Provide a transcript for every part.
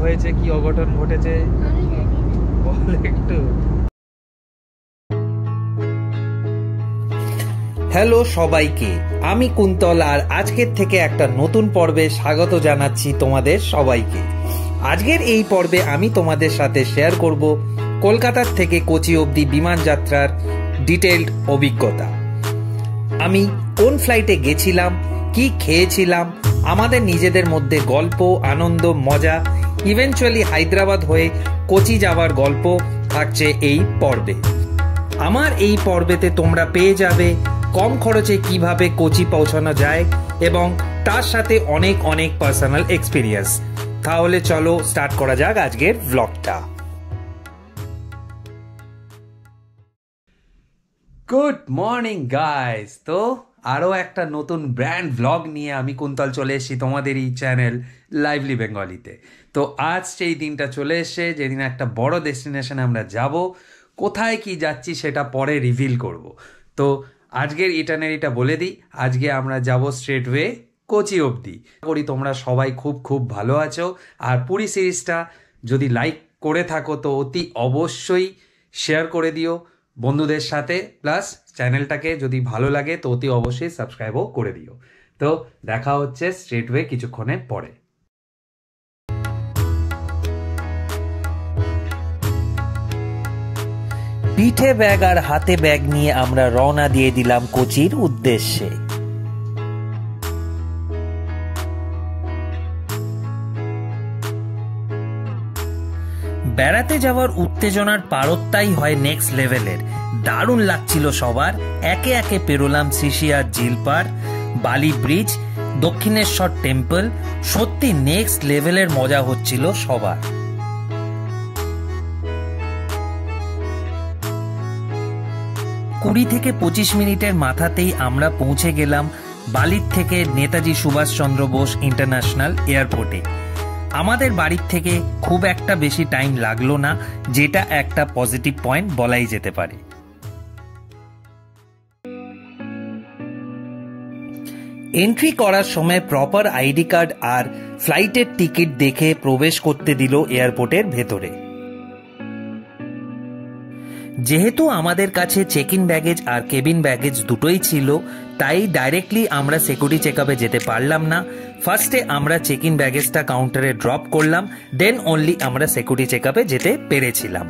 হয়েছে, কি অঘটন ঘটেছে বল একটু। হ্যালো সবাইকে, আমি কুন্তল আর আজকের থেকে একটা নতুন পর্বে স্বাগত জানাচ্ছি তোমাদের সবাইকে। আজকের এই পর্বে আমি তোমাদের সাথে শেয়ার করব কলকাতার থেকে কোচি অবধি বিমান যাত্রার ডিটেইলড অভিজ্ঞতা। আমি কোন ফ্লাইটে গেছিলাম, কি খেয়েছিলাম, আমাদের নিজেদের মধ্যে গল্প, আনন্দ, মজা, ইভেনচুয়ালি হায়দ্রাবাদ হয়ে কোচি যাওয়ার গল্প থাকছে এই পর্বে। আমার এই পর্বেতে তোমরা পেয়ে যাবে কম খরচে কিভাবে কোচি পৌঁছানো যায় এবং তার সাথে অনেক অনেক পার্সোনাল এক্সপিরিয়েন্স। তাহলে চলো স্টার্ট করা যাক আজকের ভ্লগটা। Good morning guys. তো আরও একটা নতুন ব্র্যান্ড ভ্লগ নিয়ে আমি কুন্তল চলে এসেছি তোমাদের এই চ্যানেল লাইভলি বেঙ্গলিতে। তো আজ সেই দিনটা চলে এসে যেদিন একটা বড় ডেস্টিনেশনে আমরা যাব। কোথায় কি যাচ্ছি সেটা পরে রিভিল করব। তো আজকের ইটানারিটা বলে দিই, আজকে আমরা যাব স্ট্রেটওয়ে কোচি অবধি। করি তোমরা সবাই খুব খুব ভালো আছো, আর পুরী সিরিজটা যদি লাইক করে থাকো তো অতি অবশ্যই শেয়ার করে দিও বন্ধুদের সাথে, প্লাস চ্যানেলটাকে যদি ভালো লাগে তো অতি অবশ্যই সাবস্ক্রাইবও করে দিও। তো দেখা হচ্ছে স্ট্রেটওয়ে কিছুক্ষণের পরে। পিঠে ব্যাগ আর হাতে ব্যাগ নিয়ে আমরা রওনা দিয়ে দিলাম কোচির উদ্দেশ্যে। বেড়াতে যাওয়ার উত্তেজনার পারত্যাই হয় নেক্সট লেভেলের। দারুণ লাগছিল সবার। একে একে পেরোলাম সিশিয়ার ঝিল পার, বালি ব্রিজ, দক্ষিণেশ্বর টেম্পল। সত্যি নেক্সট লেভেলের মজা হচ্ছিল সবার। 20 থেকে 25 মিনিটের মাথাতেই আমরা পৌঁছে গেলাম বালির থেকে নেতাজি সুভাষচন্দ্র বোস ইন্টারন্যাশনাল এয়ারপোর্টে। আমাদের বাড়ির থেকে খুব একটা বেশি টাইম লাগলো না, যেটা একটা পজিটিভ পয়েন্ট বলাই যেতে পারে। এন্ট্রি করার সময় প্রপার আইডি কার্ড আর ফ্লাইটের টিকিট দেখে প্রবেশ করতে দিল এয়ারপোর্টের ভেতরে। যেহেতু আমাদের কাছে চেক ইন ব্যাগেজ আর কেবিন ব্যাগেজ দুটোই ছিল, তাই ডাইরেক্টলি আমরা সিকিউরিটি চেকআপে যেতে পারলাম না। ফার্স্টে আমরা চেক ইন ব্যাগেজটা কাউন্টারে ড্রপ করলাম, দেন অনলি আমরা সিকিউরিটি চেকআপে যেতে পেরেছিলাম।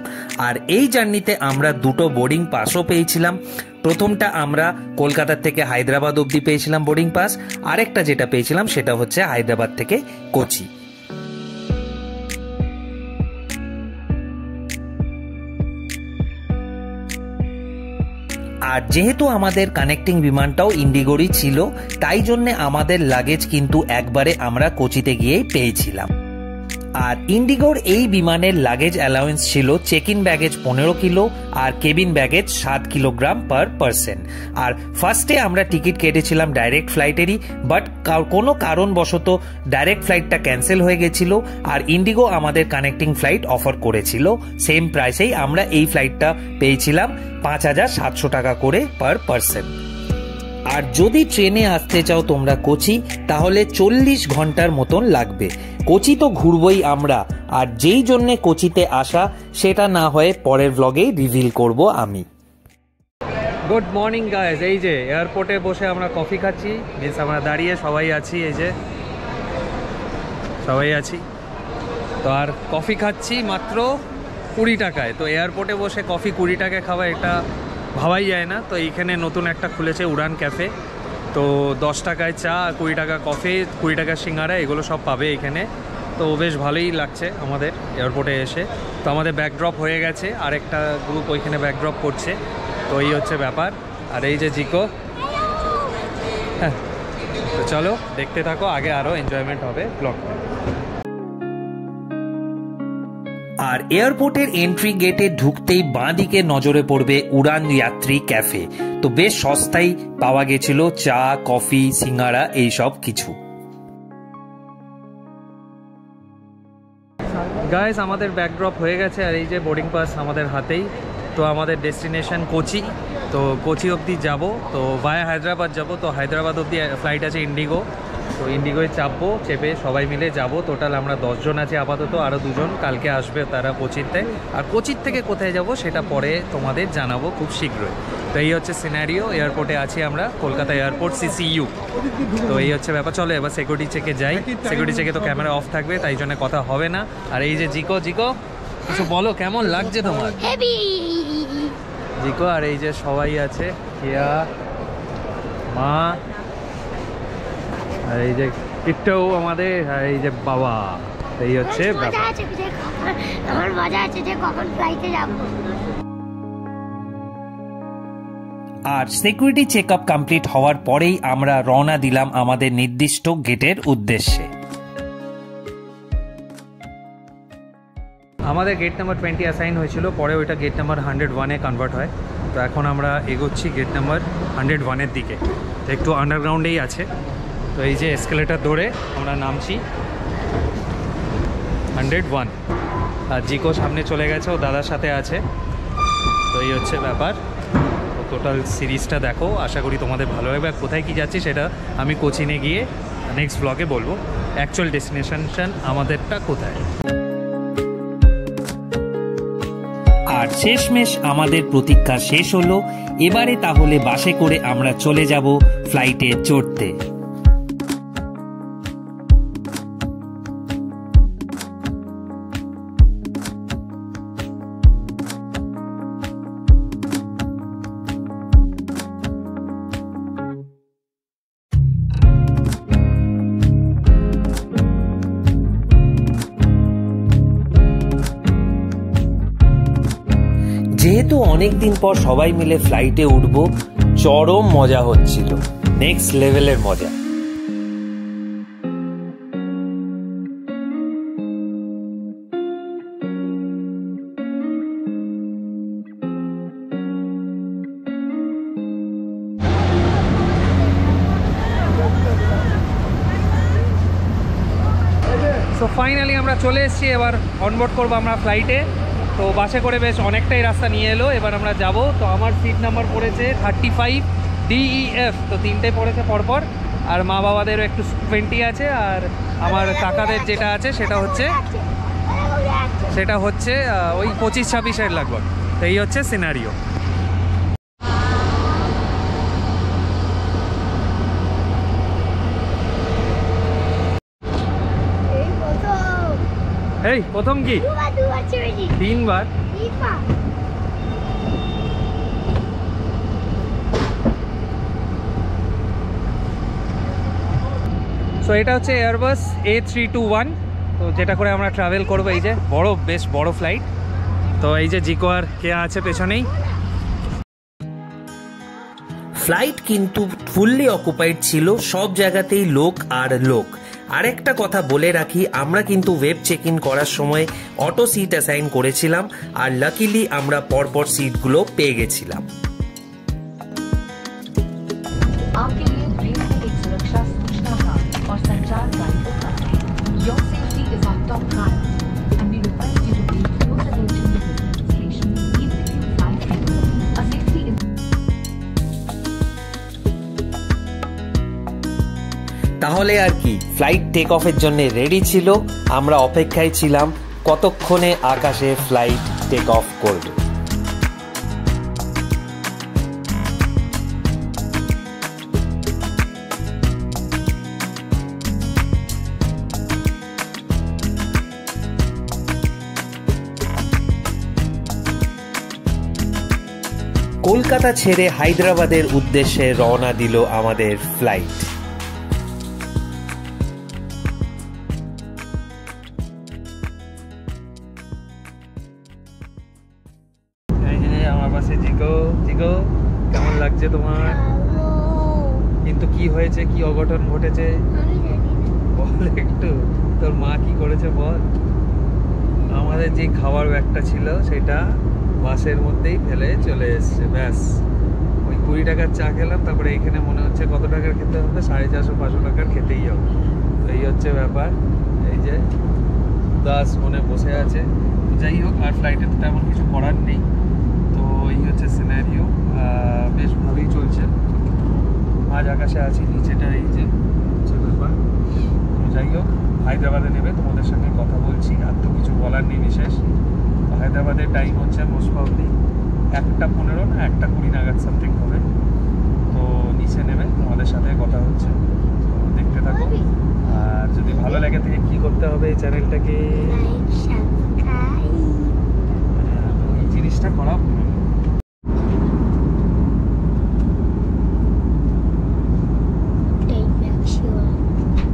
আর এই জার্নিতে আমরা দুটো বোর্ডিং পাসও পেয়েছিলাম। প্রথমটা আমরা কলকাতা থেকে হায়দ্রাবাদ অবধি পেয়েছিলাম বোর্ডিং পাস, আরেকটা যেটা পেয়েছিলাম সেটা হচ্ছে হায়দ্রাবাদ থেকে কোচি। আর যেহেতু আমাদের কানেক্টিং বিমানটাও ইন্ডিগোরই ছিল, তাই জন্য আমাদের লাগেজ কিন্তু একবারে আমরা কোচিতে গিয়েই পেয়েছিলাম। আর ইন্ডিগোর এই বিমানের লাগেজ অ্যালাউন্স ছিল চেক ইন ব্যাগেজ 15 কিলো আর cabin baggage 7 kilogram per person. আর ফার্স্টে আমরা টিকিট কেটেছিলাম ডাইরেক্ট ফ্লাইটেরই, বাট কোনো কারণবশত ডাইরেক্ট ফ্লাইটটা ক্যান্সেল হয়ে গেছিল আর ইন্ডিগো আমাদের কানেক্টিং ফ্লাইট অফার করেছিল। সেম প্রাইসেই আমরা এই ফ্লাইটটা পেয়েছিলাম 5,700 টাকা করে পার পারসন। আর যদি ট্রেনে আসতে চাও তোমরা কোচি, তাহলে 40 ঘন্টার মতন লাগবে। কোচি তো ঘুরবই আমরা, আর যেই জন্যে কোচিতে আসা সেটা না হয়ে পরের ভ্লগেই রিভিল করব আমি। গুড মর্নিং গাইস, এই যে এয়ারপোর্টে বসে আমরা কফি খাচ্ছি। মিনস আমরা দাঁড়িয়ে সবাই আছি, এই যে সবাই আছি। তো আর কফি খাচ্ছি মাত্র 20 টাকায়। তো এয়ারপোর্টে বসে কফি 20 টাকায় খাওয়া এটা ভাবাই যায় না। তো এইখানে নতুন একটা খুলেছে উড়ান ক্যাফে। তো 10 টাকায় চা, 20 টাকা কফি, 20 টাকা সিঙ্গারা, এগুলো সব পাবে এখানে। তো বেশ ভালোই লাগছে আমাদের এয়ারপোর্টে এসে। তো আমাদের ব্যাকড্রপ হয়ে গেছে, আরেকটা গ্রুপ ওইখানে ব্যাকড্রপ করছে। তো এই হচ্ছে ব্যাপার। আর এই যে জিকো, হ্যাঁ। তো চলো দেখতে থাকো, আগে আরও এনজয়মেন্ট হবে ব্লগটা। আর এয়ারপোর্টের এন্ট্রি গেটে ঢুকতেই বাঁ দিকে নজরে পড়বে উড়ান যাত্রী ক্যাফে। তো বেশ সস্তায় পাওয়া গেছিল চা, কফি, সিঙ্গারা, এইসব কিছু। গাইস আমাদের ব্যাকড্রপ হয়ে গেছে, আর এই যে বোর্ডিং পাস আমাদের হাতেই। তো আমাদের ডেস্টিনেশন কোচি। তো কোচি অবধি যাব, তো ভায়া হায়দ্রাবাদ যাব। তো হায়দ্রাবাদ অবধি ফ্লাইট আছে ইন্ডিগো। তো ইন্ডিগোয় চাপবো, চেপে সবাই মিলে যাব। টোটাল আমরা 10 জন আছি আপাতত, আরও 2 জন কালকে আসবে তারা কোচিতে। আর কোচির থেকে কোথায় যাব সেটা পরে তোমাদের জানাবো খুব শীঘ্রই। তো এই হচ্ছে সিনারিও। এয়ারপোর্টে আছি আমরা, কলকাতা এয়ারপোর্ট CCU। তো এই হচ্ছে ব্যাপার। চলো এবার সিকিউরিটি চেকে যাই। সিকিউরিটি চেকে তো ক্যামেরা অফ থাকবে, তাই জন্য কথা হবে না। আর এই যে জিকো, কিছু বলো, কেমন লাগছে তোমার? জিকো আর এই যে সবাই আছে, কেয়া, মা, আর এই যে কিট্টু আমাদের, আর এই যে বাবা। এই হচ্ছে আমার মজা আছে যে কখন ফ্লাইটে যাব। আর সিকিউরিটি চেকআপ কমপ্লিট হওয়ার পরেই আমরা রওনা দিলাম আমাদের নির্দিষ্ট গেটের উদ্দেশ্যে। আমাদের গেট নাম্বার 20 অ্যাসাইন হয়েছিল, পরে ওইটা গেট নাম্বার 101-এ কনভার্ট হয়। তো এখন আমরা এগোচ্ছি গেট নাম্বার 101-এর দিকে। একটু আন্ডারগ্রাউন্ডেই আছে। তো এই যে এসকেলেটার ধরে আমরা নামছি 101। আর জিকো সামনে চলে গেছে, ও দাদার সাথে আছে। তো এই হচ্ছে ব্যাপার। টোটাল সিরিজটা দেখো, আশা করি তোমাদের ভালো লাগবে। কোথায় কি যাচ্ছি সেটা আমি কোচিনে গিয়ে নেক্সট ব্লগে বলবো, অ্যাকচুয়াল ডেস্টিনেশন আমাদেরটা কোথায়। আর শেষমেশ আমাদের প্রতীক্ষা শেষ হলো। এবারে তাহলে বাসে করে আমরা চলে যাব ফ্লাইটে চড়তে। যেহেতু অনেকদিন পর সবাই মিলে ফ্লাইটে উঠবো, চরম মজা হচ্ছিল, নেক্সট লেভেলের মজা। সো ফাইনালি আমরা চলে এসেছি, এবার অনবোর্ড করবো আমরা ফ্লাইটে। তো বাসে করে বেশ অনেকটাই রাস্তা নিয়ে এলো, এবার আমরা যাব। তো আমার সিট নাম্বার পড়েছে 35 DEF, তো 3টে পড়েছে পরপর। আর মা বাবাদেরও একটু 20 আছে, আর আমার কাকাদের যেটা আছে সেটা হচ্ছে ওই 25-26-এর লাগবে। তো এই হচ্ছে সিনারিও। এই প্রথম কি 3বার? সো এটা হচ্ছে এয়ারবাস A321, তো যেটা করে আমরা ট্রাভেল করবো। এই যে বেশ বড় ফ্লাইট। তো এই যে জিকো আর কেয়া আছে পেছনেই। ফ্লাইট কিন্তু ফুললি অকুপাইড ছিল, সব জায়গাতেই লোক আর লোক। আরেকটা কথা বলে রাখি, আমরা কিন্তু ওয়েব চেক ইন করার সময় অটো সিট অ্যাসাইন করেছিলাম, আর লাকিলি আমরা পরপর সিটগুলো পেয়ে গেছিলাম। তাহলে আর কি, ফ্লাইট টেক অফের জন্য রেডি ছিল। আমরা অপেক্ষায় ছিলাম কতক্ষণে আকাশে ফ্লাইট টেক অফ করবে। কলকাতা ছেড়ে হায়দ্রাবাদের উদ্দেশ্যে রওনা দিল আমাদের ফ্লাইট। আমার পাশে জিকো। কেমন লাগছে তোমার? কিন্তু কি হয়েছে, কি অঘটন ঘটেছে বল একটু। তোর মা কি করেছে বল। আমাদের যে খাবার ব্যাগটা ছিল সেটা বাসের মধ্যেই ফেলে চলে এসছে। ব্যাস, ওই 20 টাকার চা খেলাম, তারপরে এখানে মনে হচ্ছে কত টাকার খেতে হবে, 450-500 টাকার খেতেই হবে। তো এই হচ্ছে ব্যাপার। এই যে দাস মনে বসে আছে। যাই হোক, আর ফ্লাইটে তো তেমন কিছু করার নেই। তো এই হচ্ছে সিনারিও, বেশ ভালোই চলছে। আজ আকাশে আছি, নিচেটা এই যে ব্যাপার। যাই হোক, হায়দ্রাবাদে নেবে, তোমাদের সঙ্গে কথা বলছি, আর তো কিছু বলার নেই বিশেষ। তো হায়দ্রাবাদের টাইম হচ্ছে মোস্ট প্রবাবলি 1:15 না 1:20 নাগাদ সামথিং হবে। তো নিচে নেবে, তোমাদের সাথে কথা হচ্ছে, তো দেখতে থাকো। আর যদি ভালো লাগে থাকে কি করতে হবে, এই চ্যানেলটাকে এই জিনিসটা করা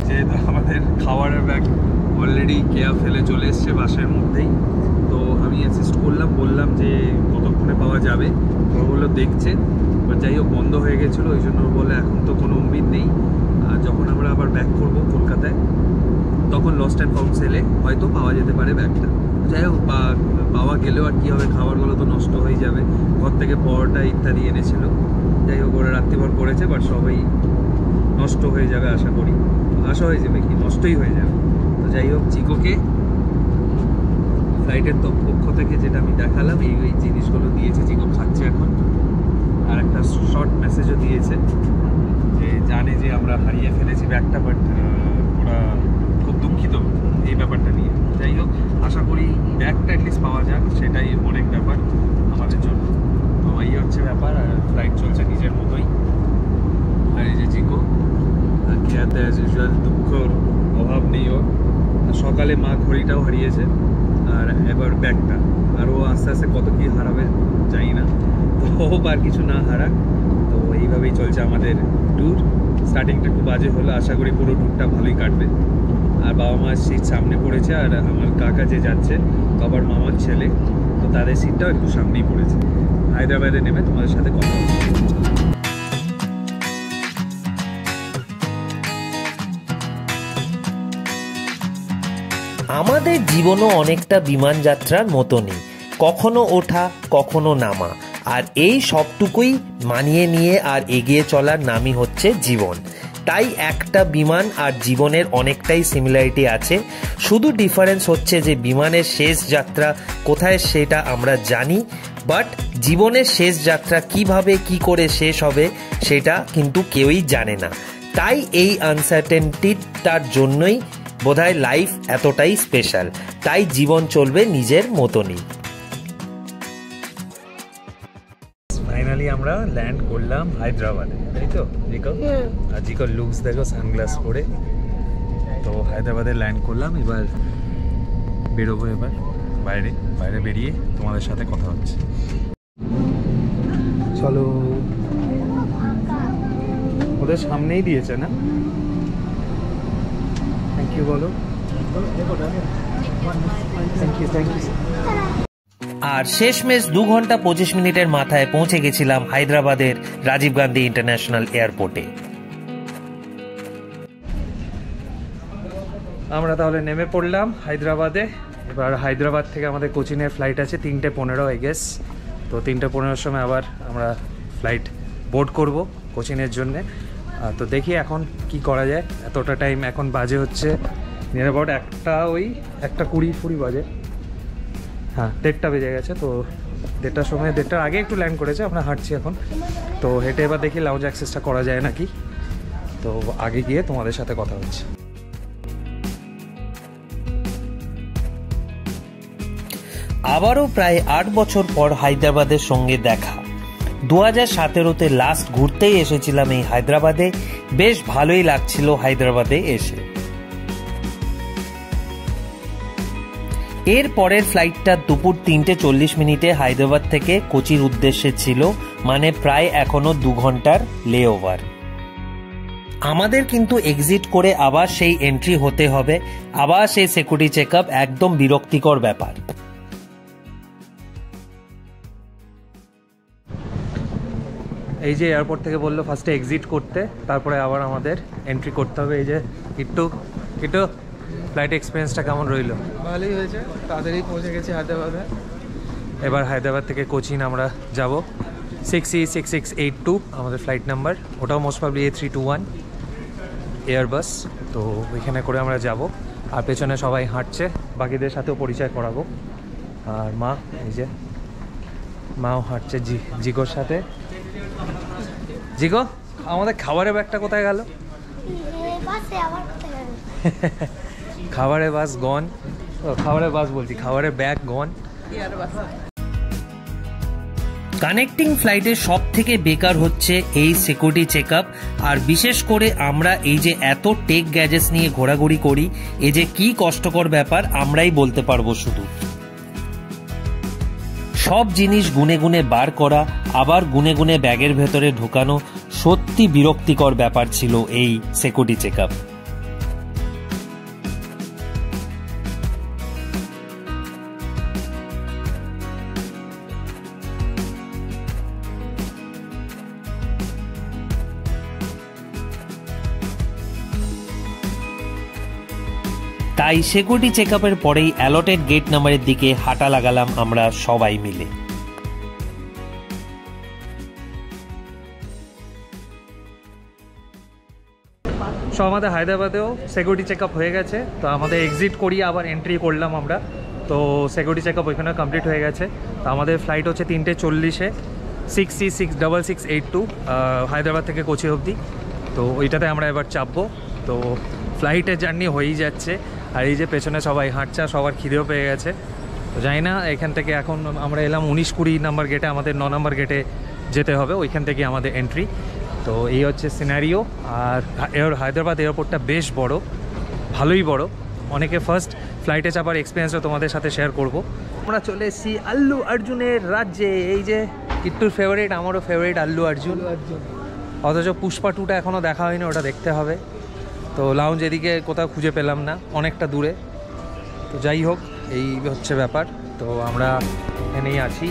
যেহেতু আমাদের খাবারের ব্যাগ অলরেডি কেয়া ফেলে চলে এসছে বাসের মধ্যেই। তো আমি অ্যাসিস্ট করলাম, বললাম যে কতক্ষণে পাওয়া যাবে, তো বললো দেখছে। বাট যাই হোক, বন্ধ হয়ে গেছিলো, ওই জন্য বলে এখন তো কোনো উম্মিদ নেই। আর যখন আমরা আবার ব্যাক করবো কলকাতায়, তখন লস্ট অ্যান্ড ফাউন্ড সেলে হয়তো পাওয়া যেতে পারে ব্যাগটা। যাই হোক, পাওয়া গেলেও আর কী হবে, খাবারগুলো তো নষ্ট হয়ে যাবে। ঘর থেকে পরোটা ইত্যাদি এনেছিল, যাই হোক ওরা রাত্রিভর করেছে, বাট সবাই নষ্ট হয়ে যাবে আশা করি। আশা হয়ে যাবে কি, নষ্টই হয়ে যাবে। তো যাই হোক, চিকোকে ফ্লাইটের পক্ষ থেকে যেটা আমি দেখালাম, এই জিনিসগুলো দিয়েছে, চিকো খাচ্ছে এখন। আর একটা শর্ট মেসেজও দিয়েছে যে জানে যে আমরা হারিয়ে ফেলেছি ব্যাগটা, বাট ওরা খুব দুঃখিত এই ব্যাপারটা নিয়ে। যাই হোক, আশা করি ব্যাগটা অ্যাটলিস্ট পাওয়া যাক, সেটাই অনেক ব্যাপার আমাদের জন্য। তো এই হচ্ছে ব্যাপার। আর ফ্লাইট চলছে নিজের মতোই। আর এই যে চিকো কেয়াতে অ্যাজ ইউজুয়াল, দুঃখর অভাব নেই ওর। সকালে মা ঘড়িটাও হারিয়েছে, আর এবার ব্যাগটা। আর ও আস্তে আস্তে কত কী হারাবে জানি না, তো ও আর কিছু না হারাক। তো এইভাবেই চলছে আমাদের ট্যুর। স্টার্টিংটা একটু বাজে হলো, আশা করি পুরো ট্যুরটা ভালোই কাটবে। আর বাবা মার সিট সামনে পড়েছে, আর আমার কাকা যে যাচ্ছে বাবার মামার ছেলে, তো তাদের সিটটাও একটু সামনেই পড়েছে। হায়দ্রাবাদে নেমে তোমাদের সাথে কথা বলছি। আমাদের জীবনও অনেকটা বিমান যাত্রার মতনই, কখনো ওঠা কখনো নামা, আর এই সবটুকুই মানিয়ে নিয়ে আর এগিয়ে চলার নামই হচ্ছে জীবন। তাই একটা বিমান আর জীবনের অনেকটাই সিমিলারিটি আছে, শুধু ডিফারেন্স হচ্ছে যে বিমানের শেষ যাত্রা কোথায় সেটা আমরা জানি, বাট জীবনের শেষ যাত্রা কিভাবে কি করে শেষ হবে সেটা কিন্তু কেউই জানে না। তাই এই আনসার্টেনটিটার জন্যই বোধহয় লাইফ এতটাই স্পেশাল। তাই জীবন চলবে নিজের মতনই। ফাইনালি আমরা ল্যান্ড করলাম হায়দ্রাবাদে, তাই তো জিকো? আর জিকোর লুকস দেখো, সানগ্লাস পরে। তো হায়দ্রাবাদে ল্যান্ড করলাম, এবার বেরোবো। এবার বাইরে বেরিয়ে তোমাদের সাথে কথা হচ্ছে। চলো, ওদের সামনেই দিয়েছে না? থ্যাংক ইউ বলো। Thank you. আর শেষমেশ 2 ঘন্টা 25 মিনিটের মাথায় পৌঁছে গেছিলাম হায়দ্রাবাদের রাজীব গান্ধী ইন্টারন্যাশনাল এয়ারপোর্টে। আমরা তাহলে নেমে পড়লাম হায়দ্রাবাদে। এবার হায়দ্রাবাদ থেকে আমাদের কোচিনের ফ্লাইট আছে 3:15 আই গেস। তো 3:15-র সময় আবার আমরা ফ্লাইট বোর্ড করব কোচিনের জন্যে। তো দেখি এখন কি করা যায়। এতটা টাইম এখন বাজে হচ্ছে নিয়ার অ্যাবাউট 1:20 বাজে। হ্যাঁ, 1:30 বেজে গেছে। তো 1:30টার সময়, 1:30টার আগে একটু ল্যান্ড করেছে। আমরা হাঁটছি এখন, তো হেঁটে এবার দেখি লাউঞ্জ অ্যাক্সেসটা করা যায় নাকি। তো আগে গিয়ে তোমাদের সাথে কথা হচ্ছে। আবারও প্রায় 8 বছর পর হায়দ্রাবাদের সঙ্গে দেখা। 2017-তে লাস্ট ঘুরতেই এসেছিলাম এই হায়দ্রাবাদে। বেশ ভালোই লাগছিল হায়দ্রাবাদে এসে। এর পরের ফ্লাইটটা দুপুর 3:40 মিনিটে হায়দ্রাবাদ থেকে কোচির উদ্দেশ্যে ছিল, মানে প্রায় এখনো 2 ঘন্টার লেওভার। আমাদের কিন্তু এক্সিট করে আবার সেই এন্ট্রি হতে হবে, আবার সেই সিকিউরিটি চেকআপ, একদম বিরক্তিকর ব্যাপার। এই যে এয়ারপোর্ট থেকে বললো ফার্স্টে এক্সিট করতে, তারপরে আবার আমাদের এন্ট্রি করতে হবে। এই যে কিট্টু ফ্লাইট এক্সপিরিয়েন্সটা কেমন রইলো? ভালোই হয়েছে, তাড়াতাড়ি পৌঁছে গেছি হায়দ্রাবাদে। এবার হায়দ্রাবাদ থেকে কোচিন আমরা যাব। 6E6682 আমাদের ফ্লাইট নাম্বার, ওটাও মোস্ট প্রবাবলি A321 এয়ারবাস। তো ওইখানে করে আমরা যাব। আর পেছনে সবাই হাঁটছে, বাকিদের সাথেও পরিচয় করাবো। আর মা, এই যে মাও হাঁটছে জিগোর সাথে। জিগো, আমাদের খাবারের ব্যাগটা কোথায় গেল? খাবারের বাস গন, খাবারের বাস বলছি, খাবারের ব্যাগ গন। কানেক্টিং ফ্লাইটের সব থেকে বেকার হচ্ছে এই সিকিউরিটি চেকআপ। আর বিশেষ করে আমরা এই যে এত টেক গ্যাজেটস নিয়ে ঘোরাঘুরি করি, এই যে কি কষ্টকর ব্যাপার আমরাই বলতে পারবো। শুধু সব জিনিস গুনে গুনে বার করা, আবার গুনে গুনে ব্যাগের ভেতরে ঢোকানো, সত্যি বিরক্তিকর ব্যাপার ছিল এই সিকিউরিটি চেকআপ। তাই সিকিউরিটি চেকআপের পরেই অ্যালটেড গেট নাম্বারের দিকে হাঁটা লাগালাম আমরা সবাই মিলে। সো আমাদের হায়দ্রাবাদেও সিকিউরিটি চেকআপ হয়ে গেছে, তো আমাদের এক্সিট করিয়ে আবার এন্ট্রি করলাম আমরা। তো সিকিউরিটি চেকআপ ওইখানে কমপ্লিট হয়ে গেছে। তো আমাদের ফ্লাইট হচ্ছে 3:40-এ 6C66682 হায়দ্রাবাদ থেকে কোচি অবধি। তো ওইটাতে আমরা এবার চাপবো। তো ফ্লাইটের জার্নি হয়েই যাচ্ছে, আর এই যে পেছনে সবাই হাঁটছে, সবার খিদেও পেয়ে গেছে। তো জানি না এখান থেকে এখন আমরা এলাম 19-20 নাম্বার গেটে, আমাদের 9 নাম্বার গেটে যেতে হবে, ওইখান থেকে আমাদের এন্ট্রি। তো এই হচ্ছে সিনারিও। আর হায়দ্রাবাদ এয়ারপোর্টটা বেশ বড়, ভালোই বড়। অনেকে ফার্স্ট ফ্লাইটে চাপার এক্সপিরিয়েন্সও তোমাদের সাথে শেয়ার করব। আমরা চলে এসেছি আল্লু অর্জুনের রাজ্যে। এই যে কিট্টুর ফেভারিট, আমারও ফেভারিট আল্লু অর্জুন। অথচ পুষ্পা 2টা এখনও দেখা হয়নি, ওটা দেখতে হবে। তো লাউঞ্জ এদিকে কোথাও খুঁজে পেলাম না, অনেকটা দূরে। তো যাই হোক, এই হচ্ছে ব্যাপার। তো আমরা এখানেই আছি।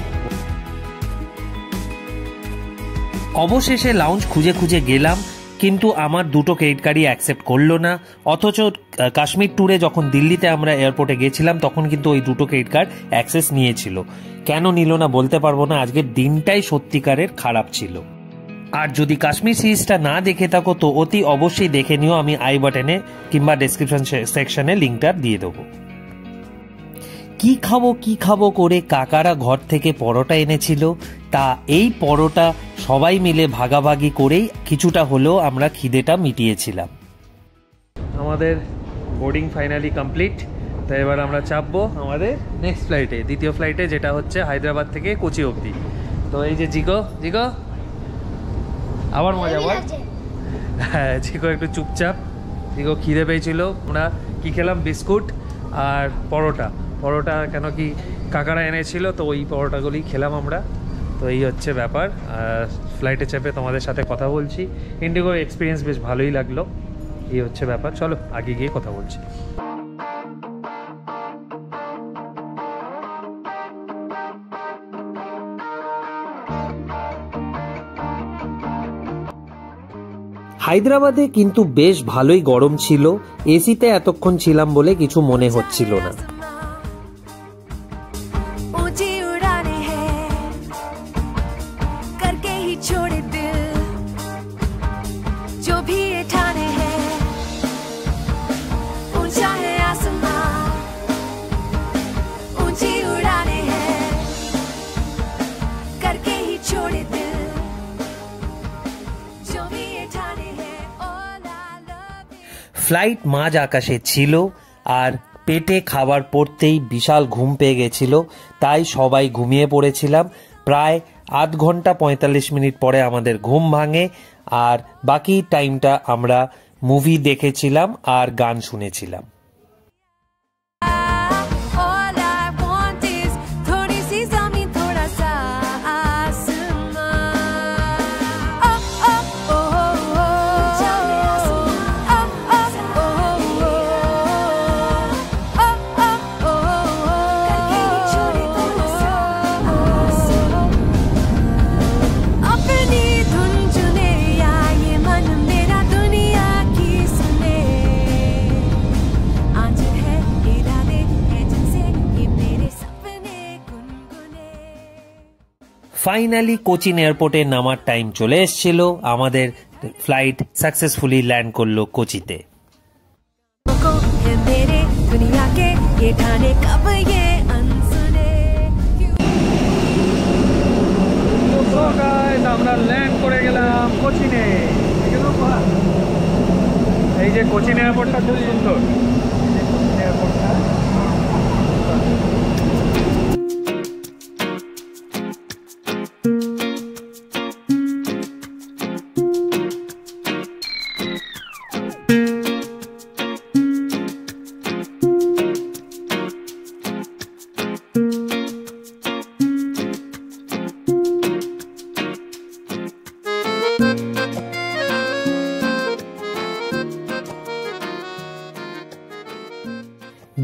অবশেষে লাউঞ্জ খুঁজে খুঁজে গেলাম, কিন্তু আমার দুটো ক্রেডিট কার্ডই অ্যাকসেপ্ট করলো না। অথচ কাশ্মীর ট্যুরে যখন দিল্লিতে আমরা এয়ারপোর্টে গেছিলাম তখন কিন্তু ওই দুটো ক্রেডিট কার্ড অ্যাক্সেস নিয়েছিল। কেন নিল না বলতে পারবো না, আজকের দিনটাই সত্যিকারের খারাপ ছিল। আর যদি কাশ্মীর সিরিজটা না দেখে থাকো তো অতি অবশ্যই দেখে নিও, আমি আই বাটনে কিংবা ডেসক্রিপশন সেকশনে লিঙ্কটা দিয়ে দেবো। কি খাবো করে কাকারা ঘর থেকে পরোটা এনেছিল। তা এই পরোটা সবাই মিলে ভাগাভাগি করেই কিছুটা হলেও আমরা খিদেটা মিটিয়েছিলাম। আমাদের বোর্ডিং ফাইনালি কমপ্লিট। তো এবার আমরা চাপবো আমাদের নেক্সট ফ্লাইটে, দ্বিতীয় ফ্লাইটে, যেটা হচ্ছে হায়দ্রাবাদ থেকে কোচি অবধি। তো এই যে জিগো আবার মজা বল। হ্যাঁ, জিগো একটু চুপচাপ, জিগো খিদে পেয়েছিল। আমরা কি খেলাম, বিস্কুট আর পরোটা কেন কি কাকারা এনেছিল, তো ওই পরোটাগুলি খেলাম আমরা। তো এই হচ্ছে ব্যাপার। ফ্লাইটে চেপে তোমাদের সাথে কথা বলছি। ইন্ডিগোর এক্সপিরিয়েন্স বেশ ভালোই লাগলো। এই হচ্ছে ব্যাপার, চলো আগে গিয়ে কথা বলছি। হায়দ্রাবাদে কিন্তু বেশ ভালোই গরম ছিল, এসিতে এতক্ষণ ছিলাম বলে কিছু মনে হচ্ছিল না। ফ্লাইট মাঝ আকাশে ছিল, আর পেটে খাবার পড়তেই বিশাল ঘুম পেয়ে গেছিল। তাই সবাই ঘুমিয়ে পড়েছিলাম। প্রায় আধ ঘন্টা 45 মিনিট পরে আমাদের ঘুম ভাঙে, আর বাকি টাইমটা আমরা মুভি দেখেছিলাম আর গান শুনেছিলাম। ফাইনালি কোচিন এয়ারপোর্টে নামার টাইম চলে এসেছিল। আমাদের ফ্লাইট সাকসেসফুলি ল্যান্ড করলো কোচিতে। আমরা ল্যান্ড করে গেলাম কোচিনে। এই এই যে কোচিন এয়ারপোর্টটা খুব সুন্দর। এয়ারপোর্টটা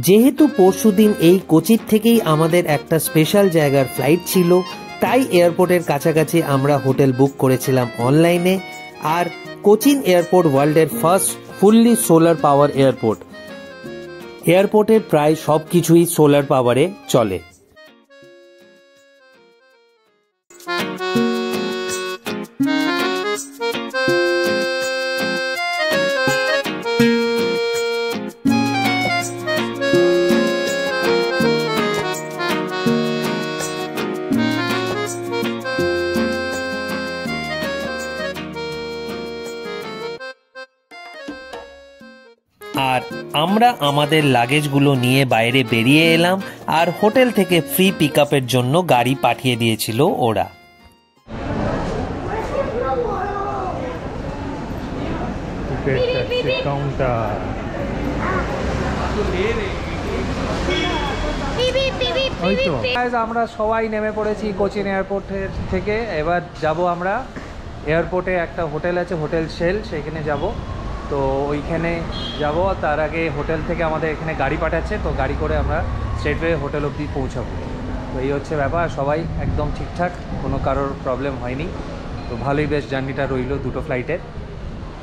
যেহেতু পরশুদিন এই কোচির থেকেই আমাদের একটা স্পেশাল জায়গার ফ্লাইট ছিল, তাই এয়ারপোর্টের কাছাকাছি আমরা হোটেল বুক করেছিলাম অনলাইনে। আর কোচিন এয়ারপোর্ট ওয়ার্ল্ডের first fully solar power airport. এয়ারপোর্টের প্রায় সব কিছুই সোলার পাওয়ারে চলে। আর আমরা আমাদের লাগেজগুলো নিয়ে বাইরে বেরিয়ে এলাম, আর হোটেল থেকে ফ্রি পিক আপের জন্য গাড়ি পাঠিয়ে দিয়েছিল ওরা। আমরা সবাই নেমে পড়েছি কোচিন এয়ারপোর্টের থেকে। এবার যাব আমরা এয়ারপোর্টে, একটা হোটেল আছে হোটেল শেল, সেখানে যাব। তো ওইখানে যাব, তার আগে হোটেল থেকে আমাদের এখানে গাড়ি পাঠাচ্ছে, তো গাড়ি করে আমরা স্ট্রেটওয়ে হোটেল অবধি পৌঁছাবো। তো এই হচ্ছে ব্যাপার, সবাই একদম ঠিকঠাক, কোনো কারোর প্রবলেম হয়নি। তো ভালোই বেশ জার্নিটা রইল দুটো ফ্লাইটের।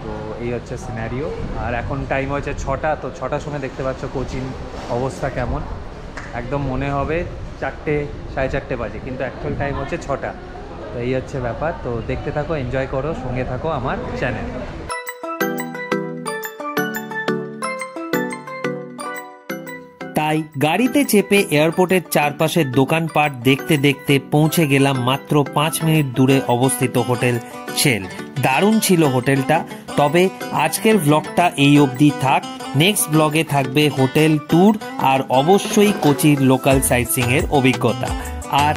তো এই হচ্ছে সিনারিও। আর এখন টাইম হচ্ছে 6টা, তো 6টার সময় দেখতে পাচ্ছ কোচিন অবস্থা কেমন। একদম মনে হবে 4টে 4:30 বাজে, কিন্তু অ্যাকচুয়াল টাইম হচ্ছে 6টা। তো এই হচ্ছে ব্যাপার। তো দেখতে থাকো, এনজয় করো, সঙ্গে থাকো আমার চ্যানেল। তাই গাড়িতে চেপে এয়ারপোর্টের চারপাশের দোকানপাট দেখতে দেখতে পৌঁছে গেলাম মাত্র 5 মিনিট দূরে অবস্থিত হোটেল শেল। দারুণ ছিল হোটেলটা। তবে আজকের ব্লগটা এই অবধি থাক। নেক্সট ব্লগে থাকবে হোটেল ট্যুর আর অবশ্যই কোচির লোকাল সাইটসিং এর অভিজ্ঞতা। আর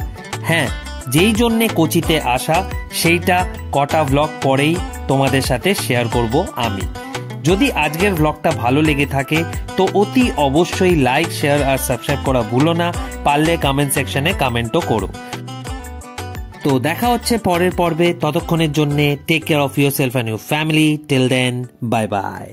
হ্যাঁ, যেই জন্যে কোচিতে আসা সেইটা কটা ব্লগ পরেই তোমাদের সাথে শেয়ার করব আমি। যদি আজকের ব্লগটা ভালো লেগে থাকে তো অতি অবশ্যই লাইক, শেয়ার আর সাবস্ক্রাইব করা ভুলো না। পারলে কমেন্ট সেকশনে কমেন্টও করো। তো দেখা হচ্ছে পরের পর্বে। ততক্ষণের জন্য take care of yourself and your family. Till then, bye by.